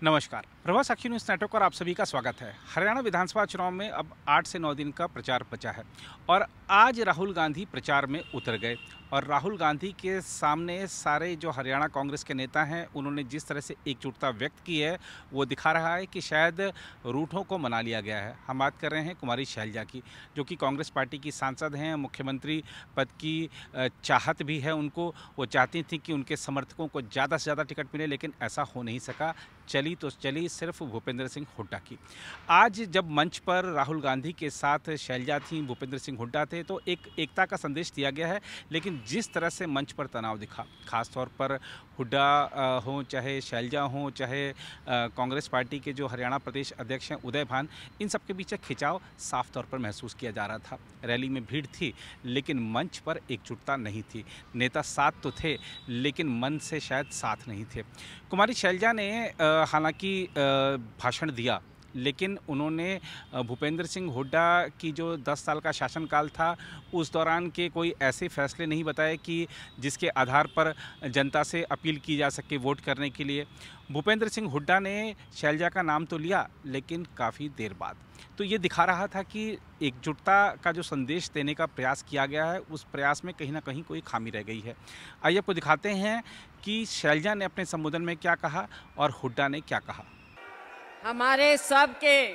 नमस्कार, प्रभा साक्षी news network और आप सभी का स्वागत है। हरियाणा विधानसभा चुनाव में अब 8 से 9 दिन का प्रचार बचा है और आज राहुल गांधी प्रचार में उतर गए और राहुल गांधी के सामने सारे जो हरियाणा कांग्रेस के नेता हैं उन्होंने जिस तरह से एकजुटता व्यक्त की है वो दिखा रहा है कि शायद रूठों को मना लिया गया है। हम बात कर रहे हैं कुमारी शैलजा की, जो कि कांग्रेस पार्टी की सांसद हैं, मुख्यमंत्री पद की चाहत भी है उनको। वो चाहती थी कि उनके समर्थकों को ज़्यादा से ज़्यादा टिकट मिले, लेकिन ऐसा हो नहीं सका। चली तो चली सिर्फ भूपेंद्र सिंह हुड्डा की। आज जब मंच पर राहुल गांधी के साथ शैलजा थी, भूपेंद्र सिंह हुड्डा थे, तो एक एकता का संदेश दिया गया है। लेकिन जिस तरह से मंच पर तनाव दिखा, खास तौर पर हुड्डा हों चाहे शैलजा हों चाहे कांग्रेस पार्टी के जो हरियाणा प्रदेश अध्यक्ष हैं उदय भान, इन सब के बीच खिंचाव साफ तौर पर महसूस किया जा रहा था। रैली में भीड़ थी लेकिन मंच पर एकजुटता नहीं थी। नेता साथ तो थे लेकिन मन से शायद साथ नहीं थे। कुमारी शैलजा ने हालांकि भाषण दिया, लेकिन उन्होंने भूपेंद्र सिंह हुड्डा की जो 10 साल का शासनकाल था उस दौरान के कोई ऐसे फैसले नहीं बताए कि जिसके आधार पर जनता से अपील की जा सके वोट करने के लिए। भूपेंद्र सिंह हुड्डा ने शैलजा का नाम तो लिया लेकिन काफ़ी देर बाद। तो ये दिखा रहा था कि एकजुटता का जो संदेश देने का प्रयास किया गया है उस प्रयास में कहीं ना कहीं कोई खामी रह गई है। आइए आपको दिखाते हैं कि शैलजा ने अपने संबोधन में क्या कहा और हुड्डा ने क्या कहा। हमारे सबके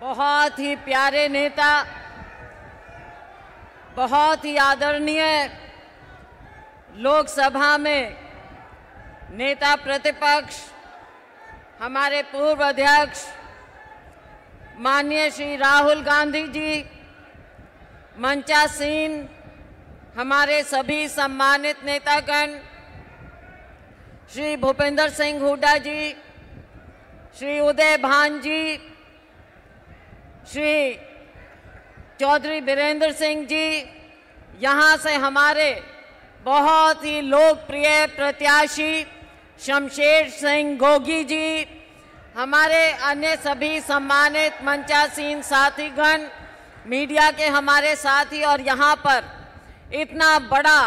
बहुत ही प्यारे नेता, बहुत ही आदरणीय लोकसभा में नेता प्रतिपक्ष, हमारे पूर्व अध्यक्ष माननीय श्री राहुल गांधी जी, मंचासीन हमारे सभी सम्मानित नेतागण, श्री भूपेंद्र सिंह हुड्डा जी, श्री उदय भान जी, श्री चौधरी बीरेंद्र सिंह जी, यहाँ से हमारे बहुत ही लोकप्रिय प्रत्याशी शमशेर सिंह गोगी जी, हमारे अन्य सभी सम्मानित मंचासीन साथीगण, मीडिया के हमारे साथी, और यहाँ पर इतना बड़ा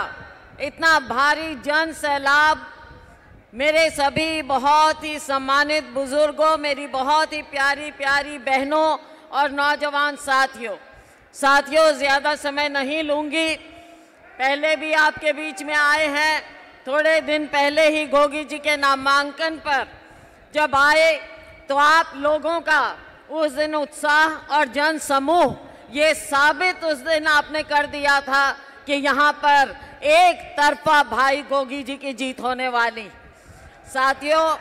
इतना भारी जन सैलाब, मेरे सभी बहुत ही सम्मानित बुजुर्गों, मेरी बहुत ही प्यारी प्यारी बहनों और नौजवान साथियों, ज़्यादा समय नहीं लूँगी। पहले भी आपके बीच में आए हैं। थोड़े दिन पहले ही गोगी जी के नामांकन पर जब आए तो आप लोगों का उस दिन उत्साह और जन समूह, ये साबित उस दिन आपने कर दिया था कि यहाँ पर एक तरफा भाई गोगी जी की जीत होने वाली। साथियों,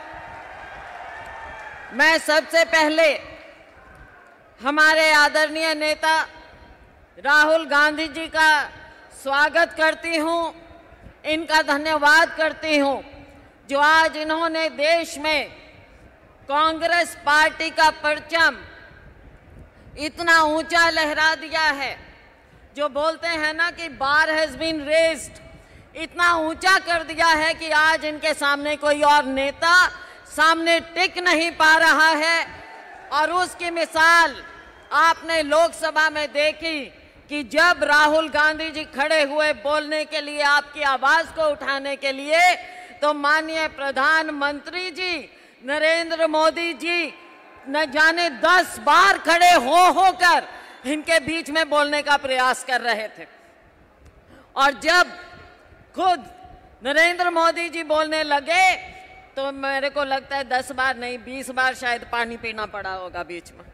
मैं सबसे पहले हमारे आदरणीय नेता राहुल गांधी जी का स्वागत करती हूँ, इनका धन्यवाद करती हूँ जो आज इन्होंने देश में कांग्रेस पार्टी का परचम इतना ऊंचा लहरा दिया है। जो बोलते हैं ना कि बार हैज बीन रेज्ड, इतना ऊंचा कर दिया है कि आज इनके सामने कोई और नेता सामने टिक नहीं पा रहा है। और उसकी मिसाल आपने लोकसभा में देखी कि जब राहुल गांधी जी खड़े हुए बोलने के लिए, आपकी आवाज को उठाने के लिए, तो माननीय प्रधानमंत्री जी नरेंद्र मोदी जी न जाने 10 बार खड़े होकर इनके बीच में बोलने का प्रयास कर रहे थे। और जब खुद नरेंद्र मोदी जी बोलने लगे तो मेरे को लगता है 10 बार नहीं 20 बार शायद पानी पीना पड़ा होगा बीच में।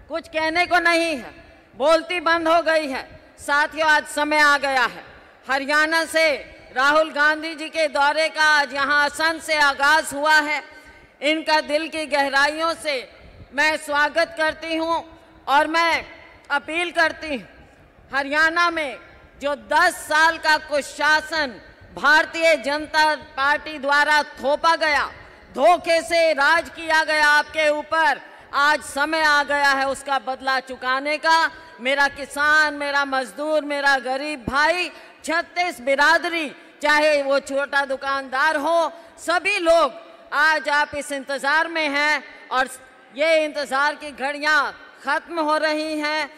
कुछ कहने को नहीं है, बोलती बंद हो गई है। साथियों, आज समय आ गया है। हरियाणा से राहुल गांधी जी के दौरे का आज यहाँ असम से आगाज हुआ है। इनका दिल की गहराइयों से मैं स्वागत करती हूँ और मैं अपील करती हूँ, हरियाणा में जो 10 साल का कुशासन भारतीय जनता पार्टी द्वारा थोपा गया, धोखे से राज किया गया आपके ऊपर, आज समय आ गया है उसका बदला चुकाने का। मेरा किसान, मेरा मजदूर, मेरा गरीब भाई, 36 बिरादरी, चाहे वो छोटा दुकानदार हो, सभी लोग आज आप इस इंतज़ार में हैं और ये इंतज़ार की घड़ियां ख़त्म हो रही हैं।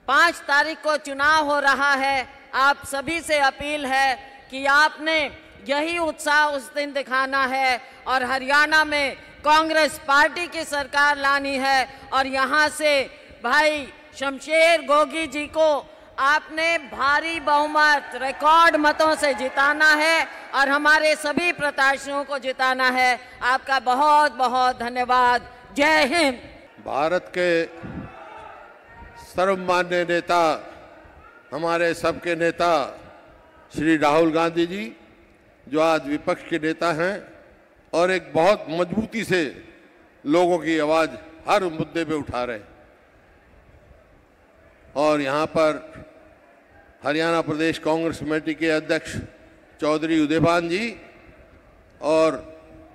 5 तारीख को चुनाव हो रहा है। आप सभी से अपील है कि आपने यही उत्साह उस दिन दिखाना है और हरियाणा में कांग्रेस पार्टी की सरकार लानी है। और यहाँ से भाई शमशेर गोगी जी को आपने भारी बहुमत रिकॉर्ड मतों से जिताना है और हमारे सभी प्रत्याशियों को जिताना है। आपका बहुत बहुत धन्यवाद। जय हिंद। भारत के सर्वमान्य नेता, हमारे सबके नेता श्री राहुल गांधी जी, जो आज विपक्ष के नेता हैं और एक बहुत मजबूती से लोगों की आवाज़ हर मुद्दे पे उठा रहे हैं। और यहाँ पर हरियाणा प्रदेश कांग्रेस कमेटी के अध्यक्ष चौधरी उदयभान जी और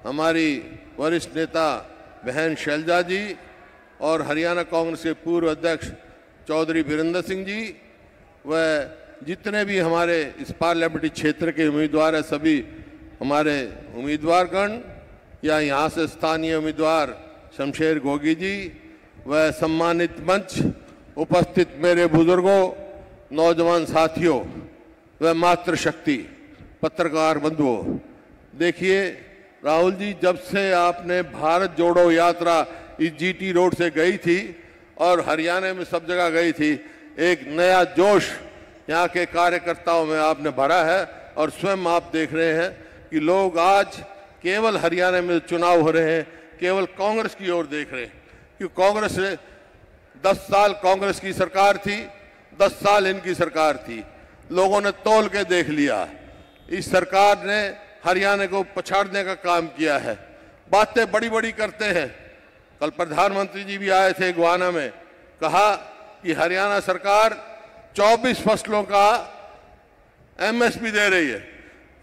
हमारी वरिष्ठ नेता बहन शैलजा जी और हरियाणा कांग्रेस के पूर्व अध्यक्ष चौधरी वीरेंद्र सिंह जी व जितने भी हमारे इस पार्लियामेंट्री क्षेत्र के उम्मीदवार हैं, सभी हमारे उम्मीदवारगण या यहाँ से स्थानीय उम्मीदवार शमशेर गोगी जी व सम्मानित मंच उपस्थित मेरे बुजुर्गों, नौजवान साथियों व मातृशक्ति पत्रकार बंधुओं, देखिए राहुल जी, जब से आपने भारत जोड़ो यात्रा इस जीटी रोड से गई थी और हरियाणा में सब जगह गई थी, एक नया जोश यहाँ के कार्यकर्ताओं में आपने भरा है। और स्वयं आप देख रहे हैं कि लोग आज केवल हरियाणा में चुनाव हो रहे हैं, केवल कांग्रेस की ओर देख रहे हैं। क्योंकि कांग्रेस 10 साल कांग्रेस की सरकार थी, 10 साल इनकी सरकार थी, लोगों ने तौल के देख लिया। इस सरकार ने हरियाणा को पछाड़ने का काम किया है, बातें बड़ी बड़ी करते हैं। कल प्रधानमंत्री जी भी आए थे गुआना में, कहा कि हरियाणा सरकार 24 फसलों का एमएसपी दे रही है।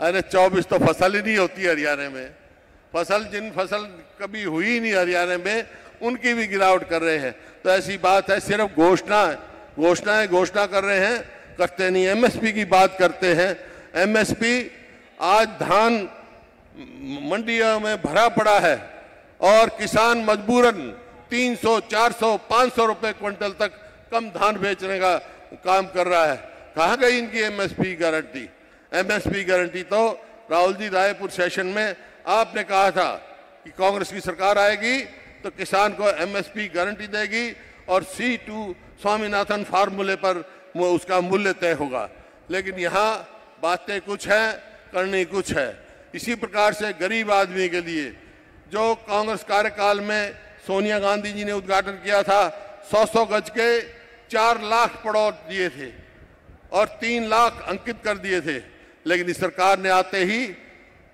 अरे 24 तो फसल ही नहीं होती हरियाणा में। जिन फसल कभी हुई ही नहीं हरियाणा में, उनकी भी गिरावट कर रहे हैं। तो ऐसी बात है, सिर्फ घोषणा कर रहे हैं, करते नहीं। एमएसपी की बात करते हैं। एमएसपी आज धान मंडियों में भरा पड़ा है और किसान मजबूरन 300, 400, 500 रुपए क्विंटल तक कम धान बेचने का काम कर रहा है। कहाँ गई इनकी एमएसपी गारंटी? एमएसपी गारंटी तो राहुल जी, रायपुर सेशन में आपने कहा था कि कांग्रेस की सरकार आएगी तो किसान को एमएसपी गारंटी देगी और C2 स्वामीनाथन फार्मूले पर उसका मूल्य तय होगा। लेकिन यहाँ बातें कुछ हैं, करनी कुछ है। इसी प्रकार से गरीब आदमी के लिए जो कांग्रेस कार्यकाल में सोनिया गांधी जी ने उद्घाटन किया था, 100 गज के 4 लाख पड़ों दिए थे और 3 लाख अंकित कर दिए थे। लेकिन इस सरकार ने आते ही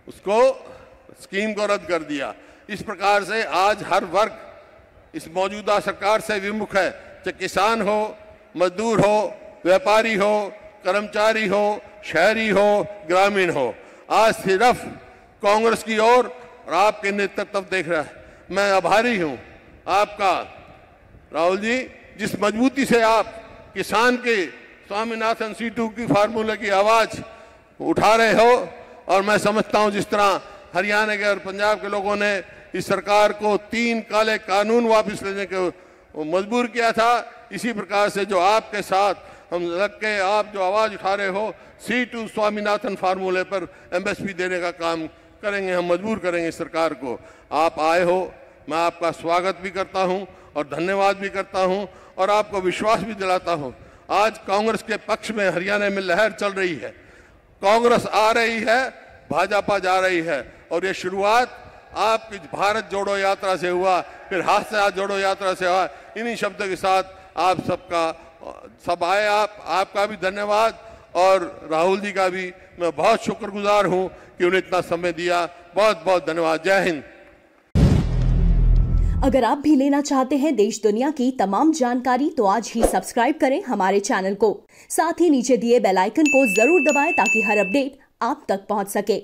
उसको स्कीम को रद्द कर दिया। इस प्रकार से आज हर वर्ग इस मौजूदा सरकार से विमुख है, चाहे किसान हो, मजदूर हो, व्यापारी हो, कर्मचारी हो, शहरी हो, ग्रामीण हो। आज सिर्फ कांग्रेस की ओर और आपके नेतृत्व देख रहा है। मैं आभारी हूं आपका राहुल जी, जिस मजबूती से आप किसान के स्वामीनाथन C2 की फार्मूले की आवाज उठा रहे हो। और मैं समझता हूं जिस तरह हरियाणा के और पंजाब के लोगों ने इस सरकार को 3 काले कानून वापस लेने को मजबूर किया था, इसी प्रकार से जो आपके साथ हम लग के आप जो आवाज उठा रहे हो, C2 स्वामीनाथन फार्मूले पर एमएसपी देने का काम करेंगे, हम मजबूर करेंगे इस सरकार को। आप आए हो, मैं आपका स्वागत भी करता हूं और धन्यवाद भी करता हूं और आपको विश्वास भी दिलाता हूं। आज कांग्रेस के पक्ष में हरियाणा में लहर चल रही है, कांग्रेस आ रही है, भाजपा जा रही है। और ये शुरुआत आपकी भारत जोड़ो यात्रा से हुआ, फिर हाथ से हाथ जोड़ो यात्रा से हुआ। इन्हीं शब्दों के साथ आप सब आए, आपका भी धन्यवाद और राहुल जी का भी मैं बहुत शुक्रगुजार हूं कि उन्हें इतना समय दिया। बहुत बहुत धन्यवाद। जय हिंद। अगर आप भी लेना चाहते हैं देश दुनिया की तमाम जानकारी तो आज ही सब्सक्राइब करें हमारे चैनल को। साथ ही नीचे दिए बेल आइकन को जरूर दबाएं ताकि हर अपडेट आप तक पहुंच सके।